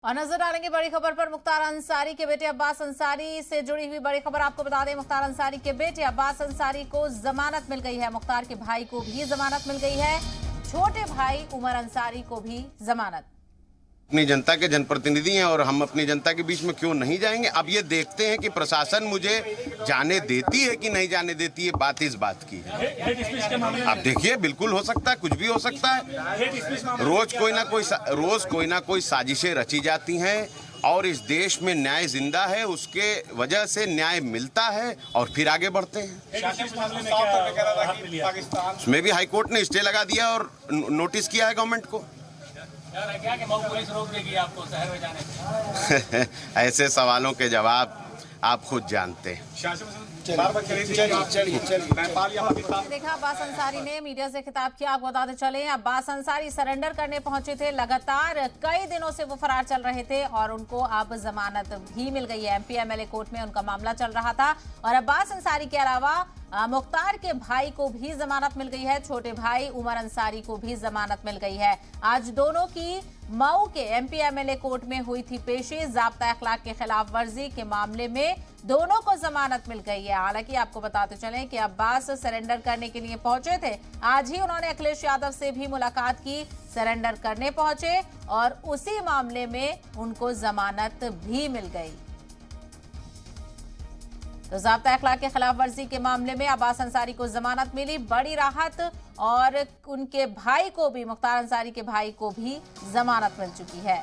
और नजर डालेंगे बड़ी खबर पर। मुख्तार अंसारी के बेटे अब्बास अंसारी से जुड़ी हुई बड़ी खबर आपको बता दें। मुख्तार अंसारी के बेटे अब्बास अंसारी को जमानत मिल गई है। मुख्तार के भाई को भी जमानत मिल गई है। छोटे भाई उमर अंसारी को भी जमानत। अपनी जनता के जनप्रतिनिधि हैं और हम अपनी जनता के बीच में क्यों नहीं जाएंगे। अब ये देखते हैं कि प्रशासन मुझे जाने देती है कि नहीं जाने देती है। बात इस बात की है। अब देखिए, बिल्कुल हो सकता है, कुछ भी हो सकता है। रोज कोई ना कोई साजिशें रची जाती हैं और इस देश में न्याय जिंदा है, उसके वजह से न्याय मिलता है और फिर आगे बढ़ते हैं। उसमें भी हाईकोर्ट ने स्टे लगा दिया और नोटिस किया है गवर्नमेंट को। क्या कि मऊ पुलिस रोक देगी आपको शहर में जाने से? ऐसे सवालों के जवाब आप खुद जानते हैं। देखा, अब्बास अंसारी ने मीडिया से खिताब किया। आपको बताते चले, अब्बास अंसारी सरेंडर करने पहुंचे थे। लगातार कई दिनों से वो फरार चल रहे थे और उनको अब जमानत भी मिल गई है। एमपी एमएलए कोर्ट में उनका मामला चल रहा था और अब्बास अंसारी के अलावा मुख्तार के भाई को भी जमानत मिल गई है। छोटे भाई उमर अंसारी को भी जमानत मिल गई है। आज दोनों की मऊ के एमपी एमएलए कोर्ट में हुई थी पेशी। ज़ाब्ता अखलाक के खिलाफ वर्जी के मामले में दोनों को जमानत मिल गई है। हालांकि आपको बताते चलें कि अब्बास सरेंडर करने के लिए पहुंचे थे। आज ही उन्होंने अखिलेश यादव से भी मुलाकात की, सरेंडर करने पहुंचे और उसी मामले में उनको जमानत भी मिल गई। तो ज़ाब्ता अखलाक के खिलाफ वर्जी के मामले में अब्बास अंसारी को जमानत मिली, बड़ी राहत। और उनके भाई को भी, मुख्तार अंसारी के भाई को भी जमानत मिल चुकी है।